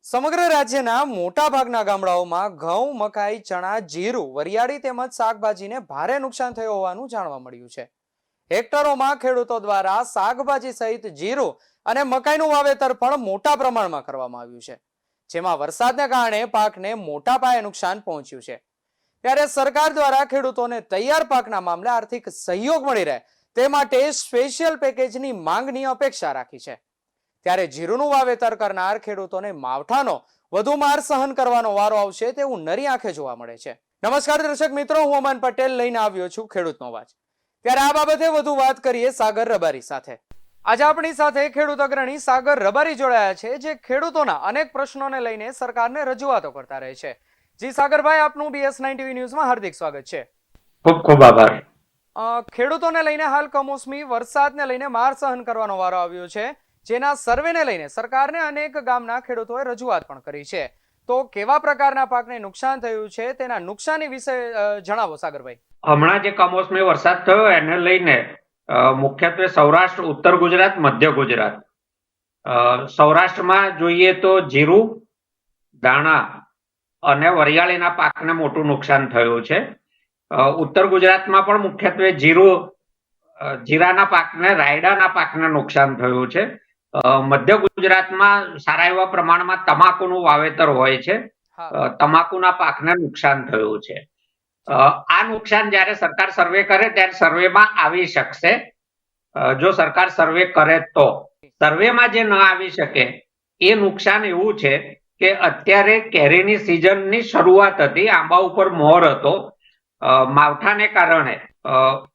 સમગ્ર રાજ્યના મોટા ભાગના ગામડાઓમાં ઘઉં, મકાઈ, ચણા, જીરું, વરિયાળી તેમજ શાકભાજીને ભારે નુકસાન થયું હોવાનું જાણવા મળ્યું છે. હેક્ટરોમાં ખેડૂતો દ્વારા શાકભાજી સહિત જીરું અને મકાઈનું વાવેતર પણ મોટા પ્રમાણમાં કરવામાં આવ્યું છે, જેમાં વરસાદને કારણે પાકને મોટા પાયે નુકસાન પહોંચ્યું છે. ત્યારે સરકાર દ્વારા ખેડૂતોને તૈયાર પાકના મામલે આર્થિક સહયોગ મળી રહે તે માટે સ્પેશિયલ પેકેજની માંગની અપેક્ષા રાખી છે. ત્યારે જીરુંનું વાવેતર કરનાર ખેડૂતોને માવઠાનો વધુ માર સહન કરવાનો વારો આવશે તેવું નરી આંખે જોવા મળે છે. નમસ્કાર દર્શક મિત્રો, હું અમન પટેલ લઈને આવ્યો છું ખેડૂતનો અવાજ. ત્યારે આ બાબતે વધુ વાત કરીએ સાગર રબારી સાથે. આજે આપણી સાથે ખેડૂત અગ્રણી સાગર રબારી જોડાયા છે, જે ખેડૂતોના અનેક પ્રશ્નોને લઈને સરકારને રજૂઆતો કરતા રહે છે. જી સાગરભાઈ, આપનું BS9 TV ન્યૂઝમાં હાર્દિક સ્વાગત છે. ખૂબ ખૂબ આભાર. ખેડૂતોને લઈને હાલ કમોસમી વરસાદને લઈને માર સહન કરવાનો વારો આવ્યો છે, જેના સર્વેને લઈને સરકારને અનેક ગામના ખેડૂતોએ રજૂઆત પણ કરી છે. તો કેવા પ્રકારના પાકને નુકસાન થયું છે તેના નુકસાની વિશે જણાવો સાગરભાઈ. હમણાં જે કમોસમી વરસાદ થયો એને લઈને મુખ્યત્વે સૌરાષ્ટ્ર, ઉત્તર ગુજરાત, મધ્ય ગુજરાત. સૌરાષ્ટ્રમાં જોઈએ તો જીરું, દાણા અને વરિયાળીના પાકને મોટું નુકસાન થયું છે. ઉત્તર ગુજરાતમાં પણ મુખ્યત્વે જીરાના પાકને, રાયડાના પાકને નુકસાન થયું છે. મધ્ય ગુજરાતમાં સારા એવા પ્રમાણમાં તમાકુનું વાવેતર હોય છે. તમાકુના પાકને નુકસાન થયું છે. આ નુકસાન જ્યારે સરકાર સર્વે કરે ત્યારે સર્વેમાં આવી શકશે, જો સરકાર સર્વે કરે તો. સર્વેમાં જે ન આવી શકે એ નુકસાન એવું છે કે અત્યારે કેરીની સિઝનની શરૂઆત હતી, આંબા ઉપર મોર હતો. માવઠાને કારણે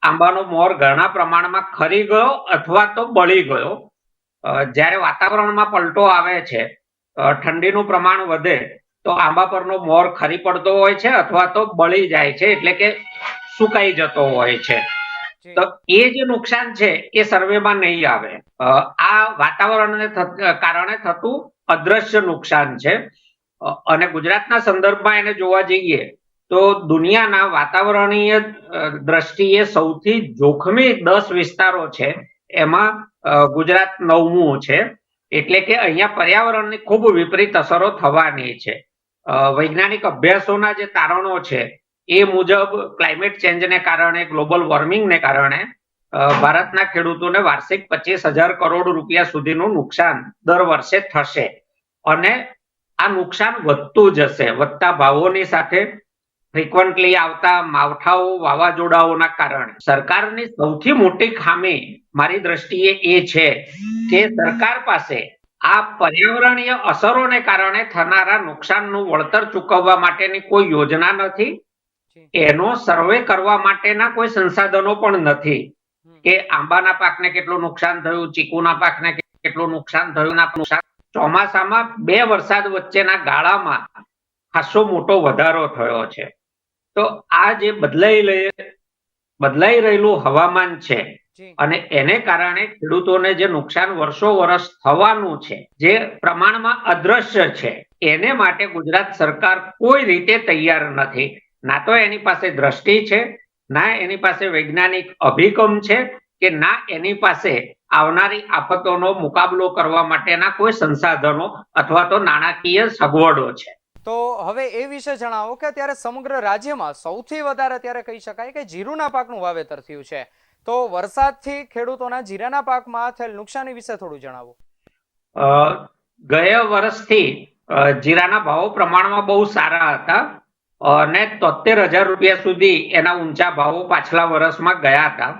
આંબાનો મોર ઘણા પ્રમાણમાં ખરી ગયો અથવા તો બળી ગયો. જ્યારે વાતાવરણમાં પલટો આવે છે, ઠંડીનું પ્રમાણ વધે તો આંબા પરનો મોર ખરી પડતો હોય છે અથવા તો બળી જાય છે, એટલે કે સુકાઈ જતો હોય છે. તો એ જે નુકસાન છે એ સર્વેમાં નહીં આવે. આ વાતાવરણને કારણે થતું અદ્રશ્ય નુકસાન છે. અને ગુજરાતના સંદર્ભમાં એને જોવા જઈએ તો દુનિયાના વાતાવરણીય દ્રષ્ટિએ સૌથી જોખમી 10 વિસ્તારો છે, એમાં ગુજરાત 9મું છે. એટલે કે અહીંયા પર્યાવરણની ખૂબ વિપરીત અસરો થવાની છે. વૈજ્ઞાનિક અભ્યાસોના જે તારણો છે એ મુજબ ક્લાઇમેટ ચેન્જને કારણે, ગ્લોબલ વોર્મિંગને કારણે ભારતના ખેડૂતોને વાર્ષિક 25,000 કરોડ રૂપિયા સુધીનું નુકસાન દર વર્ષે થશે. અને આ નુકસાન વધતું જશે, વધતા ભાવોની સાથે ફ્રીક્વન્ટલી આવતા માવઠાઓ, વાવાઝોડાઓના કારણે. સરકારની સૌથી મોટી ખામી મારી દ્રષ્ટિએ એ છે કે સરકાર પાસે આ પર્યાવરણીય અસરોને કારણે થનારા નુકસાનનું વળતર ચૂકવવા માટેની કોઈ યોજના નથી. એનો સર્વે કરવા માટેના કોઈ સંસાધનો પણ નથી કે આંબાના પાકને કેટલું નુકસાન થયું, ચીકુના પાકને કેટલું નુકસાન થયું. ચોમાસામાં 2 વરસાદ વચ્ચેના ગાળામાં ખાસો મોટો વધારો થયો છે. તો આ જે બદલાઈ રહેલું હવામાન છે અને એને કારણે ખેડૂતોને જે નુકસાન વર્ષો વર્ષ થવાનું છે, જે પ્રમાણમાં અદ્રશ્ય છે, એને માટે ગુજરાત સરકાર કોઈ રીતે તૈયાર નથી. ના તો એની પાસે દ્રષ્ટિ છે, ના એની પાસે વૈજ્ઞાનિક અભિગમ છે, કે ના એની પાસે આવનારી આફતોનો મુકાબલો કરવા માટેના કોઈ સંસાધનો અથવા તો નાણાકીય સગવડો છે. તો હવે એ વિશે જણાવો કે અત્યારે સમગ્ર રાજ્યમાં સૌથી વધારે અત્યારે કહી શકાય કે જીરુના પાકનું વાવેતર થયું છે. તો વરસાદથી ખેડૂતોના જીરાના પાકમાં થયેલ નુકસાની વિશે થોડું જણાવો. ગયા વર્ષથી જીરાના ભાવો પ્રમાણમાં બહુ સારા હતા અને 73,000 રૂપિયા સુધી એના ઊંચા ભાવો પાછલા વર્ષમાં ગયા હતા.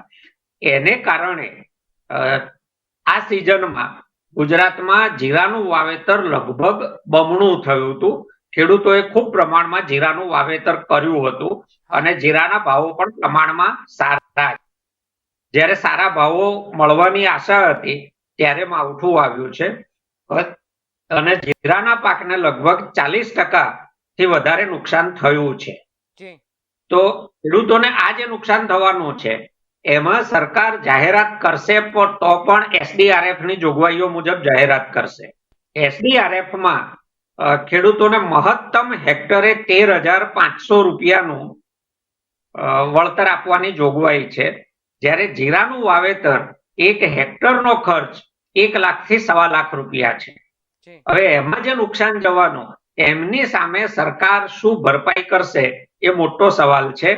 એને કારણે આ સિઝનમાં ગુજરાતમાં જીરાનું વાવેતર લગભગ બમણું થયું હતું. ખેડૂતોએ ખૂબ પ્રમાણમાં જીરાનું વાવેતર કર્યું હતું અને જીરાના ભાવો પણ પ્રમાણમાં સારા. જ્યારે સારા ભાવો મળવાની આશા હતી ત્યારે માવઠું આવ્યું છે અને જીરાના પાકને લગભગ 40% થી વધારે નુકસાન થયું છે. તો ખેડૂતોને આ જે નુકસાન થવાનું છે એમાં સરકાર જાહેરાત કરશે તો પણ SDRF ની જોગવાઈઓ મુજબ જાહેરાત કરશે. SDRF માં ખેડૂતોને મહત્તમ હેક્ટરે 13,500 રૂપિયાનું વળતર આપવાની જોગવાઈ છે, જ્યારે જીરાનું વાવેતર 1 હેક્ટરનો ખર્ચ 1 લાખ થી 1.25 લાખ રૂપિયા છે. જી હવે એમાં જે નુકસાન જવાનું એમની સામે સરકાર શું ભરપાઈ કરશે એ મોટો સવાલ છે.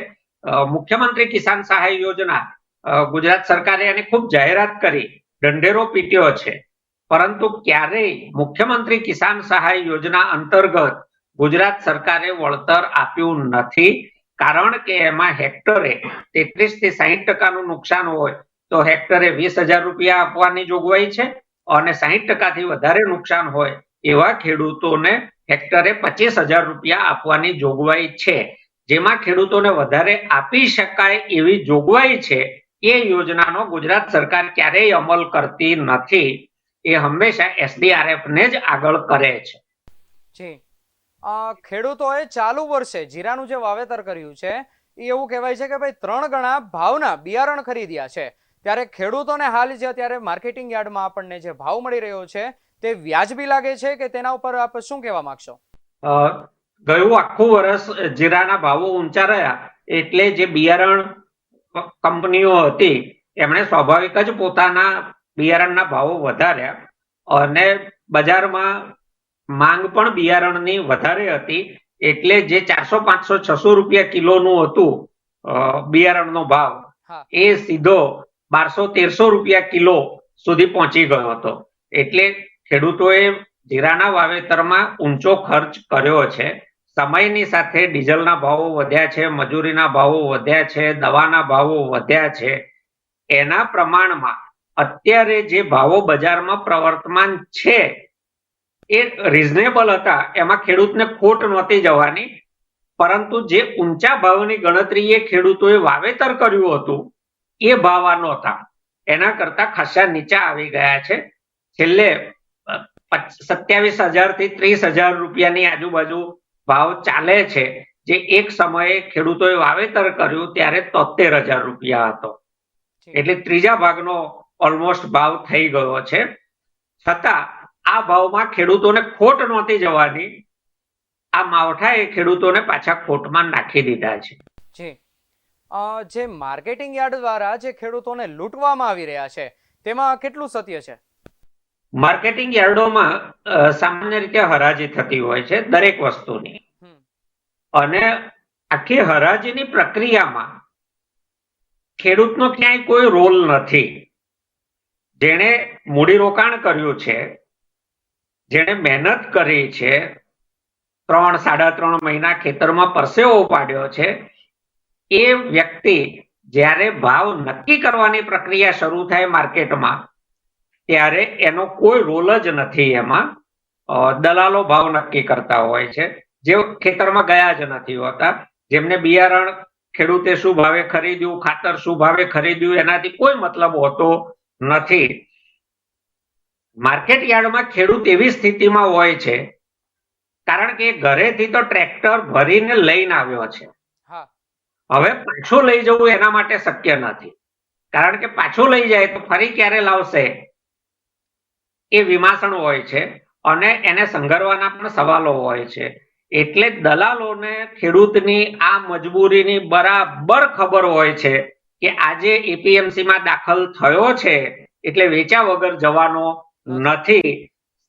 મુખ્યમંત્રી કિસાન સહાય યોજના ગુજરાત સરકારે એની ખૂબ જાહેરાત કરી, ઢંઢેરો પીટ્યો છે, પરંતુ ક્યારેય મુખ્યમંત્રી કિસાન સહાય યોજના અંતર્ગત ગુજરાત સરકારે વળતર આપ્યું નથી. કારણ કે એમાં હેક્ટરે 33 થી 60% નુકસાન હોય તો હેક્ટરે 20,000 રૂપિયા આપવાની જોગવાઈ છે, અને 60% થી વધારે નુકસાન હોય એવા ખેડૂતોને હેક્ટરે 25,000 રૂપિયા આપવાની જોગવાઈ છે. જેમાં ખેડૂતોને વધારે આપી શકાય એવી જોગવાઈ છે એ યોજનાનો ગુજરાત સરકાર ક્યારેય અમલ કરતી નથી. એ હંમેશા SDRF ને જ આગળ કરે છે. જી ખેડૂતોએ ચાલુ વર્ષે જીરાનું જે વાવેતર કર્યું છે એ એવું કહેવાય છે કે ભાઈ 3 ગણા ભાવના બિયારણ ખરીદ્યા છે, ત્યારે ખેડૂતોને હાલ જે અત્યારે માર્કેટિંગ યાર્ડમાં આપણને જે ભાવ મળી રહ્યો છે તે વ્યાજબી લાગે છે કે તેના ઉપર આપ શું કહેવા માંગશો? ગયું આખું વર્ષ જીરાના ભાવો ઊંચા રહ્યા એટલે જે બિયારણ કંપનીઓ હતી એમણે સ્વાભાવિક જ પોતાના બિયારણના ભાવો વધાર્યા, અને બજારમાં માંગ પણ બિયારણની વધારે હતી, એટલે જે 400, 500, 600 રૂપિયા કિલોનું હતું બિયારણનો ભાવ એ સીધો 1200, 1300 રૂપિયા કિલો સુધી પહોંચી ગયો હતો. એટલે ખેડૂતોએ જીરાના વાવેતરમાં ઊંચો ખર્ચ કર્યો છે. સમયની સાથે ડીઝલના ભાવો વધ્યા છે, મજૂરીના ભાવો વધ્યા છે, દવાના ભાવો વધ્યા છે. એના પ્રમાણમાં અત્યારે જે ભાવો બજારમાં પ્રવર્તમાન છે એ રિઝનેબલ હતા, એમાં ખેડૂતને ખોટ નહોતી જવાની. પરંતુ જે ઊંચા ભાવની ગણતરી એ ખેડૂતોએ વાવેતર કર્યું હતું એ ભાવ આ નહોતા, એના કરતા ખાસા નીચા આવી ગયા છે. છેલ્લે 27,000 થી 30,000 રૂપિયાની આજુબાજુ ભાવ ચાલે છે, જે એક સમયે ખેડૂતોએ વાવેતર કર્યું ત્યારે 73,000 રૂપિયા હતો. એટલે ત્રીજા ભાગનો ઓલમોસ્ટ ભાવ થઈ ગયો છે. છતાં આ ભાવમાં ખેડૂતોને ખોટ નહોતી જવાની. આ માવઠાએ ખેડૂતોને પાછા ખોટમાં નાખી દીધા છે. જી જે માર્કેટિંગ યાર્ડ દ્વારા જે ખેડૂતોને લૂંટવામાં આવી રહ્યા છે તેમાં કેટલું સત્ય છે? માર્કેટિંગ યાર્ડોમાં સામાન્ય રીતે હરાજી થતી હોય છે દરેક વસ્તુની, અને આખી હરાજીની પ્રક્રિયામાં ખેડૂતનો ક્યાંય કોઈ રોલ નથી. જેણે મૂડીરોકાણ કર્યું છે, જેણે મહેનત કરી છે, 3, 3.5 મહિના ખેતરમાં પરસેવો પાડ્યો છે, એ વ્યક્તિ જ્યારે ભાવ નક્કી કરવાની પ્રક્રિયા શરૂ થાય માર્કેટમાં ત્યારે એનો કોઈ રોલ જ નથી. એમાં દલાલો ભાવ નક્કી કરતા હોય છે, જે ખેતરમાં ગયા જ નથી હોતા. જેમને બિયારણ ખેડૂતે શું ભાવે ખરીદ્યું, ખાતર શું ભાવે ખરીદ્યું, એનાથી કોઈ મતલબ હોતો નથી. માર્કેટ યાર્ડમાં ખેડૂત એવી સ્થિતિમાં હોય છે કારણ કે ઘરેથી તો ટ્રેક્ટર ભરીને લઈને આવ્યો છે. હવે પાછું લઈ જવું એના માટે શક્ય નથી, કારણ કે પાછું લઈ જાય તો ફરી ક્યારે લાવશે એ વિમાસણ હોય છે, અને એને સંઘરવાના પણ સવાલો હોય છે. એટલે દલાલોને ખેડૂતની આ મજબૂરીની બરાબર ખબર હોય છે કે આજે APMC માં દાખલ થયો છે એટલે વેચા વગર જવાનો નથી.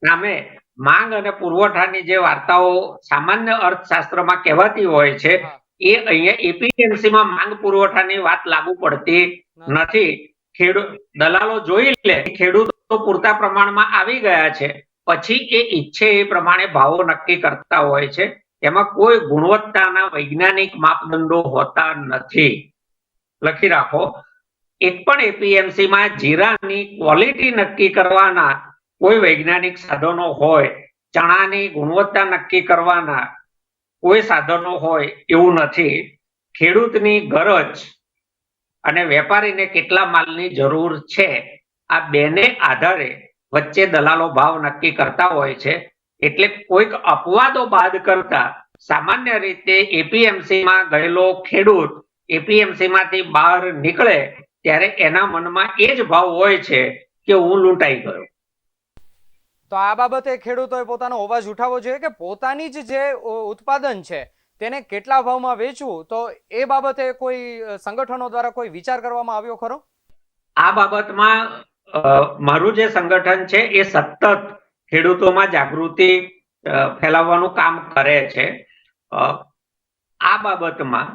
સામે માંગ અને પુરવઠાની જે વાર્તાઓ સામાન્ય અર્થશાસ્ત્રમાં કહેવાતી હોય છે એ અહીંયા APMC માં માંગ પુરવઠાની વાત લાગુ પડતી નથી. દલાલો જોઈ લે ખેડૂતો પૂરતા પ્રમાણમાં આવી ગયા છે, પછી એ ઈચ્છે એ પ્રમાણે ભાવો નક્કી કરતા હોય છે. એમાં કોઈ ગુણવત્તાના વૈજ્ઞાનિક માપદંડો હોતા નથી. લખી રાખો, એક પણ APMC માં જીરાની ક્વોલિટી નક્કી કરવાના કોઈ વૈજ્ઞાનિક સાધનો હોય, ચણાની ગુણવત્તા નક્કી કરવાના કોઈ સાધનો હોય એવું નથી. ખેડૂતની ગરજ અને વેપારીને કેટલા માલની જરૂર છે આ બેને આધારે વચ્ચે દલાલો ભાવ નક્કી કરતા હોય છે. એટલે કોઈક અપવાદો બાદ કરતા સામાન્ય રીતે APMC માં ગયેલો ખેડૂત APMC માંથી બહાર નીકળે ત્યારે એના મનમાં એ જ ભાવ હોય છે કે હું લૂંટાઈ ગયો. તો આ બાબતે ખેડૂતોએ પોતાનો અવાજ ઉઠાવવો જોઈએ કે પોતાની જ જે ઉત્પાદન છે તેને કેટલા ભાવમાં વેચવું, તો એ બાબતે કોઈ સંગઠનો દ્વારા કોઈ વિચાર કરવામાં આવ્યો ખરો? આ બાબતમાં મારું જે સંગઠન છે એ સતત ખેડૂતોમાં જાગૃતિ ફેલાવવાનું કામ કરે છે. આ બાબતમાં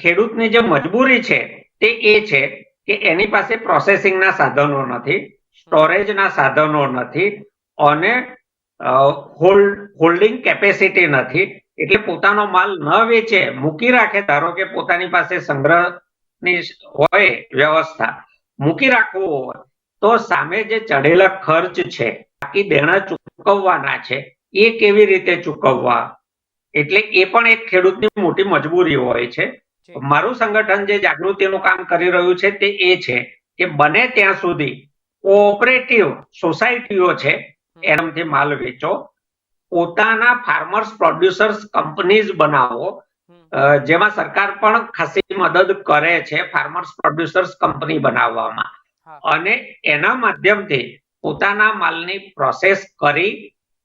ખેડૂતની જે મજબૂરી છે તે એ છે કે એની પાસે પ્રોસેસિંગના સાધનો નથી, સ્ટોરેજના સાધનો નથી અને હોલ્ડિંગ કેપેસિટી નથી. એટલે પોતાનો માલ ન વેચે, મૂકી રાખે. ધારો કે પોતાની પાસે સંગ્રહની હોય વ્યવસ્થા, મૂકી રાખવો હોય તો સામે જે ચઢેલા ખર્ચ છે, બાકી દેણા ચૂકવવાના છે, એ કેવી રીતે ચૂકવવા? એટલે એ પણ એક ખેડૂતની મોટી મજબૂરી હોય છે. મારું સંગઠન જે જાગૃતિનું કામ કરી રહ્યું છે તે એ છે કે બને ત્યાં સુધી કોઓપરેટિવ સોસાયટીઓ છે એનાથી માલ વેચો, પોતાના ફાર્મર્સ પ્રોડ્યુસર્સ કંપનીઝ બનાવો, જેમાં સરકાર પણ ખાસી મદદ કરે છે ફાર્મર્સ પ્રોડ્યુસર્સ કંપની બનાવવામાં, અને એના માધ્યમથી પોતાના માલની પ્રોસેસ કરી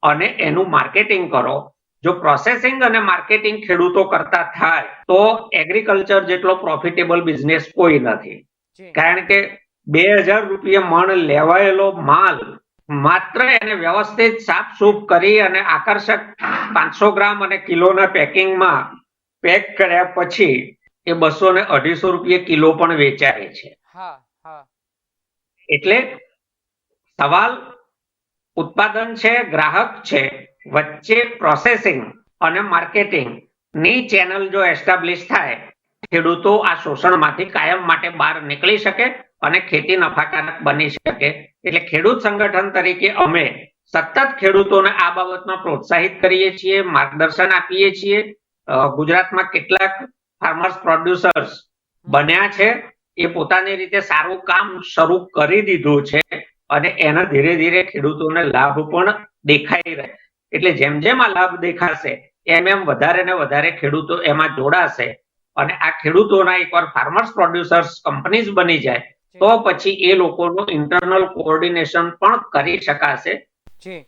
અને એનું માર્કેટિંગ કરો. જો પ્રોસેસિંગ અને માર્કેટિંગ ખેડૂતો કરતા થાય તો એગ્રીકલ્ચર જેટલો પ્રોફિટેબલ બિઝનેસ કોઈ નથી. કારણ કે 2000 રૂપિયા મણ લેવાયેલો માલ માત્ર એને વ્યવસ્થિત સાફસૂફ કરી અને આકર્ષક 500 ગ્રામ અને કિલોના પેકિંગમાં પેક કર્યા પછી એ 200 ને 250 રૂપિયા કિલો પણ વેચાય છે. એટલે સવાલ ઉત્પાદન છે, ગ્રાહક છે, વચ્ચે પ્રોસેસિંગ અને માર્કેટિંગ ની ચેનલ જો એસ્ટાબ્લિશ થાય, ખેડૂતો આ શોષણમાંથી કાયમ માટે બહાર નીકળી શકે અને ખેતી નફાકારક બની શકે. એટલે ખેડૂત સંગઠન તરીકે અમે સતત ખેડૂતોને આ બાબતમાં પ્રોત્સાહિત કરીએ છીએ, માર્ગદર્શન આપીએ છીએ. ગુજરાતમાં કેટલાક ફાર્મર્સ પ્રોડ્યુસર્સ બન્યા છે, એ પોતાની રીતે સારું કામ શરૂ કરી દીધું છે અને એના ધીરે ધીરે ખેડૂતોને લાભ પણ દેખાઈ રહે. એટલે જેમ જેમ આ લાભ દેખાશે એમ એમ વધારે ને વધારે ખેડૂતો એમાં જોડાશે અને આ ખેડૂતોના એકવાર ફાર્મર્સ પ્રોડ્યુસર્સ કંપનીઝ બની જાય તો પછી એ લોકોનું ઇન્ટરનલ કોઓર્ડિનેશન પણ કરી શકાશે. જી,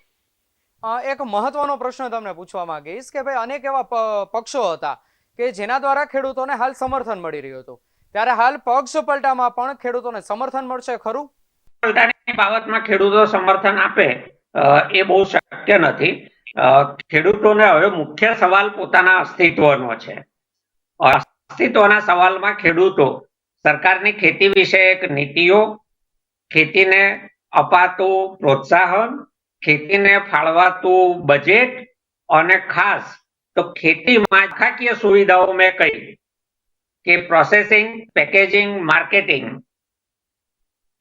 એક મહત્વનો પ્રશ્ન તમને પૂછવા માંગીશ કે ભાઈ અનેક એવા પક્ષો હતા કે જેના દ્વારા ખેડૂતોને હાલ સમર્થન મળી રહ્યું હતું, ત્યારે હાલ પક્ષ પલટામાં પણ ખેડૂતોને સમર્થન મળશે ખરું? પલટાની બાબતમાં ખેડૂતો સમર્થન આપે એ બહુ શક્ય નથી. ખેડૂતોને હવે મુખ્ય સવાલ પોતાના અસ્તિત્વનો છે. અસ્તિત્વના સવાલમાં ખેડૂતો સરકારની ખેતી વિષયક નીતિઓ, ખેતીને અપાતું પ્રોત્સાહન, ખેતીને ફાળવાતું બજેટ અને ખાસ તો ખેતીમાં માળખાકીય સુવિધાઓ મેં કહી કે પ્રોસેસિંગ, પેકેજિંગ, માર્કેટિંગ,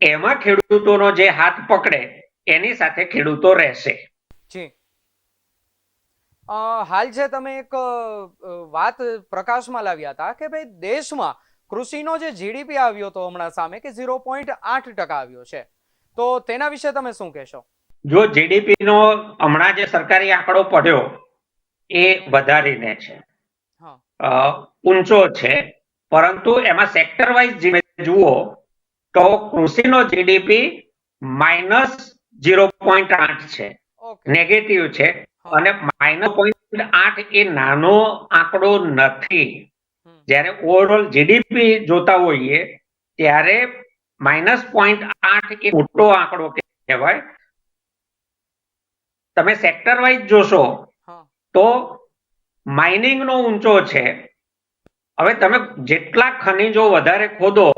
એમાં ખેડૂતોનો જે હાથ પકડે એની સાથે ખેડૂતો રહેશે. જી, હાલ જે તમે એક વાત પ્રકાશમાં લાવ્યા હતા કે ભાઈ દેશમાં કૃષિનો જે જીડીપી આવ્યો હતો હમણાં સામે કે 0.8% આવ્યો છે, તો તેના વિશે તમે શું કહેશો? જો જીડીપી નો હમણાં જે સરકારી આંકડો પડ્યો એ વધારીને છે, ઊંચો છે, પરંતુ એમાં સેક્ટર વાઇઝ જુઓ તો કૃષિનો જીડીપી -0.8 છે, નેગેટિવ છે. અને -0.8 એ નાનો આંકડો નથી. જ્યારે ઓવરઓલ જીડીપી જોતા હોઈએ ત્યારે -0.8 એ મોટો આંકડો કહેવાય. તમે સેક્ટર વાઇઝ જોશો તો માઇનિંગ નો ઊંચો છે. હવે તમે જેટલા ખનીજો વધારે ખોદો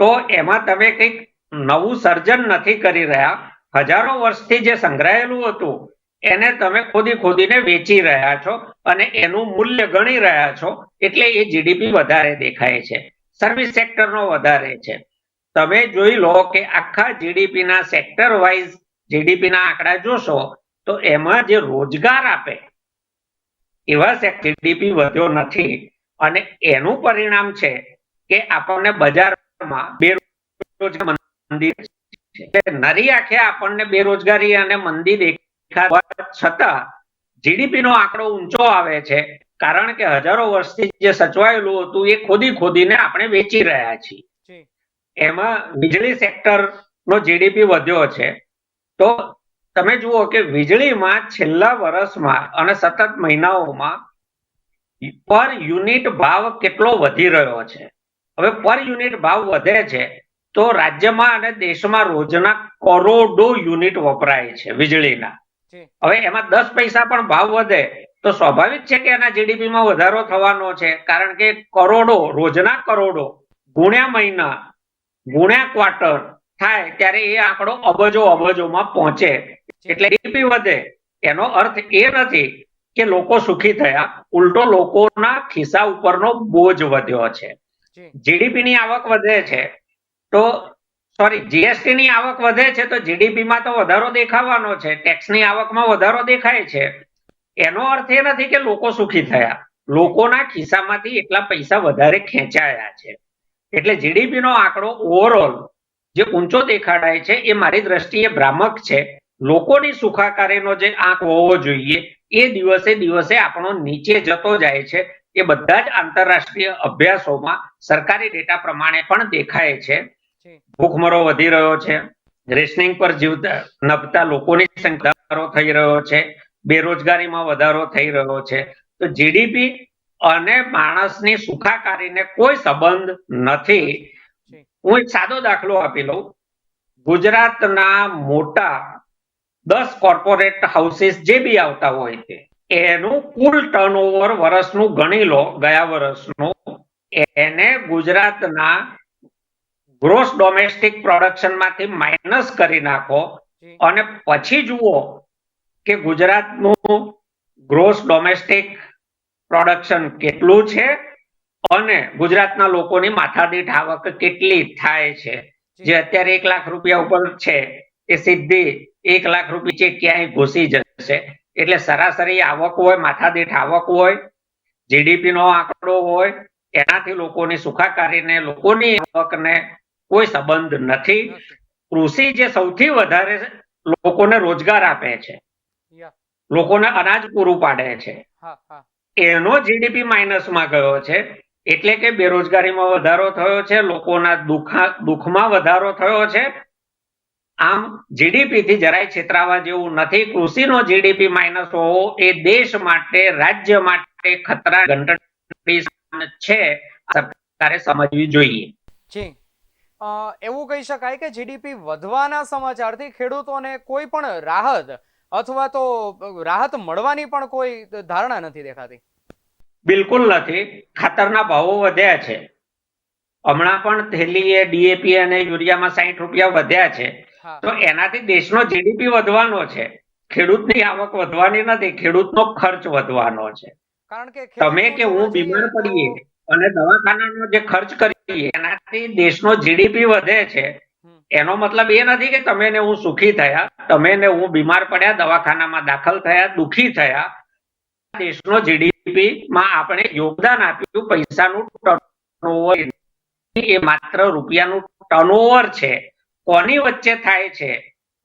તો એમાં તમે કંઈક નવું સર્જન નથી કરી રહ્યા. હજારો વર્ષથી જે સંગ્રહાયેલું હતું એને તમે ખોદીને વેચી રહ્યા છો અને એનું મૂલ્ય ગણી રહ્યા છો, એટલે એ જીડીપી વધારે દેખાય છે. સર્વિસ સેક્ટરનો વધારે છે. તમે જોઈ લો કે આખા જીડીપીના સેક્ટર વાઇઝ જીડીપીના આંકડા જોશો તો એમાં જે રોજગાર આપે એવા જીડીપી વધ્યો નથી અને એનું પરિણામ છે કે આપણને બજારમાં બેરોજગારી મંદી છે. નરી આંખે આપણને બેરોજગારી અને મંદી દેખાવા છતાં જીડીપી નો આંકડો ઊંચો આવે છે, કારણ કે હજારો વર્ષથી જે સચવાયેલું હતું એ ખોદીને આપણે વેચી રહ્યા છીએ. એમાં વીજળી સેક્ટર નો જીડીપી વધ્યો છે. તો તમે જુઓ કે વીજળીમાં છેલ્લા વર્ષમાં અને સતત મહિનાઓમાં પર યુનિટ ભાવ કેટલો વધી રહ્યો છે. હવે પર યુનિટ ભાવ વધે છે તો રાજ્યમાં અને દેશમાં રોજના કરોડો યુનિટ વપરાય છે વીજળીના. જી. હવે એમાં 10 પૈસા પણ ભાવ વધે તો સ્વાભાવિક છે કે એના જીડીપીમાં વધારો થવાનો છે, કારણ કે કરોડો, રોજના કરોડો ગુણ્યા મહિના ગુણ્યા ક્વાર્ટર થાય ત્યારે એ આંકડો અબજોમાં પહોંચે, એટલે જીડીપી વધે. એનો અર્થ એ નથી કે લોકો સુખી થયા, ઉલટો લોકોના ખિસ્સા ઉપરનો બોજ વધ્યો છે. જી. જીડીપી ની આવક વધે છે તો જીએસટી ની આવક વધે છે તો જીડીપી માં તો વધારો દેખાવાનો છે, ટેક્સ ની આવકમાં વધારો દેખાય છે. એનો અર્થ એ નથી કે લોકો સુખી થયા, લોકોના ખિસ્સામાંથી એટલા પૈસા વધારે ખેંચાયા છે. એટલે જીડીપી નો આંકડો ઓવરઓલ જે ઊંચો દેખાડાય છે એ મારી દ્રષ્ટિએ ભ્રામક છે. લોકોની સુખાકારીનો જે આંક હોવો જોઈએ એ દિવસે દિવસે આપણો નીચે જતો જાય છે. એ બધા જ આંતરરાષ્ટ્રીય અભ્યાસોમાં સરકારી ડેટા પ્રમાણે પણ દેખાય છે. ભૂખમરો વધી રહ્યો છે, રેશનિંગ પર જીવતા નભતા લોકોની સંખ્યા થઈ રહ્યો છે, બેરોજગારીમાં વધારો થઈ રહ્યો છે. તો જીડીપી અને માણસની સુખાકારીને કોઈ સંબંધ નથી. હું એક સાદો દાખલો આપી લઉં. ગુજરાતના મોટા 10 કોર્પોરેટ હાઉસીસ જે બી આવતા હોય છે એનું કુલ ટર્નઓવર વર્ષનું ગણી લો, ગયા વર્ષનું, એને ગુજરાતના ગ્રોસ ડોમેસ્ટિક પ્રોડક્શન માંથી માઇનસ કરી નાખો અને પછી જુઓ કે ગુજરાતનું ગ્રોસ ડોમેસ્ટિક પ્રોડક્શન કેટલું છે અને ગુજરાતના લોકોની માથાદીઠ આવક કેટલી થાય છે. જે અત્યારે 1 લાખ રૂપિયા ઉપર છે એ સીધી 1 લાખ રૂપિયા ક્યાંય ઘૂસી જશે. એટલે સરાસરી આવક હોય, માથાદીઠ આવક હોય, જીડીપી નો આંકડો હોય, એનાથી લોકોની સુખાકારીને, લોકોની આવકને કોઈ સંબંધ નથી. કૃષિ જે સૌથી વધારે લોકોને રોજગાર આપે છે, લોકોને અનાજ પૂરું પાડે છે, એનો જીડીપી માઇનસમાં ગયો છે. એટલે કે બેરોજગારીમાં વધારો થયો છે, લોકોના દુઃખમાં વધારો થયો છે. આમ જીડીપી થી જરાય છેતરાવા જેવું નથી. કૃષિનો જીડીપી માઇનસ હોવો એ દેશ માટે, રાજ્ય માટે ખતરા ઘંટડી છે. સરકારે સમજવી જોઈએ. જી. એવું કહી શકાય કે જીડીપી વધવાના સમાચારથી ખેડૂતોને કોઈ પણ રાહત અથવા તો રાહત મળવાની પણ કોઈ ધારણા નથી દેખાતી. બિલકુલ નથી. ખાતરના ભાવો વધ્યા છે. હમણાં પણ થેલીએ ડીએપી અને યુરિયામાં 60 રૂપિયા વધ્યા છે. તો એનાથી દેશનો જીડીપી વધવાનો છે, ખેડૂતની આવક વધવાની નથી, ખેડૂતનો ખર્ચ વધવાનો છે. કારણ કે તમે કે હું બીમાર પડીએ અને દવાખાનાનો જે ખર્ચ કરીએ એનાથી દેશનો જીડીપી વધે છે. એનો મતલબ એ નથી કે તમે ને હું સુખી થયા, તમે ને હું બીમાર પડ્યા, દવાખાનામાં દાખલ થયા, દુખી થયા. દેશનો જીડીપી માં આપણે યોગદાન આપ્યું, પૈસાનું ટર્નઓવર એ માત્ર રૂપિયાનું ટર્નઓવર છે. કોની વચ્ચે થાય છે?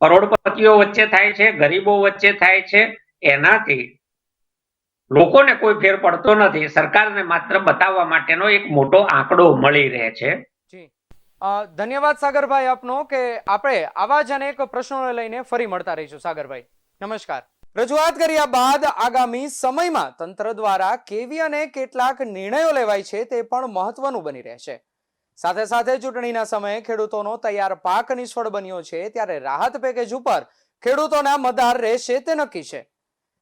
કરોડપતિઓ વચ્ચે થાય છે, ગરીબો વચ્ચે થાય છે. એનાથી લોકોને કોઈ ફેર પડતો નથી. સરકારને માત્ર બતાવવા માટેનો એક મોટો આંકડો મળી રહે છે. ધન્યવાદ સાગરભાઈ આપનો કે આપણે આવા જ અનેક પ્રશ્નોને લઈને ફરી મળતા રહીશું. સાગરભાઈ નમસ્કાર. રજૂઆત કર્યા બાદ આગામી સમયમાં તંત્ર દ્વારા કેવી અને કેટલાક નિર્ણયો લેવાય છે તે પણ મહત્વનું બની રહેશે. સાથે સાથે ચૂંટણીના સમયે ખેડૂતોનો તૈયાર પાક નિષ્ફળ બન્યો છે ત્યારે રાહત પેકેજ ઉપર ખેડૂતોના મતદાર રહેશે તે નક્કી છે.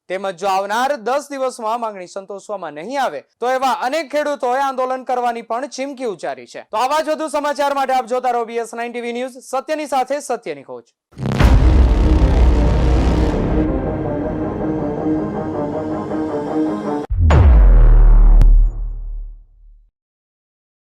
તેમજ જો આવનાર 10 દિવસમાં માંગણી સંતોષવામાં નહીં આવે તો એવા અનેક ખેડૂતોએ આંદોલન કરવાની પણ ચીમકી ઉચ્ચારી છે. તો આવા જ વધુ સમાચાર માટે આપ જોતા રહો BS9 TV ન્યૂઝ, સત્યની સાથે સત્યની ખોજ.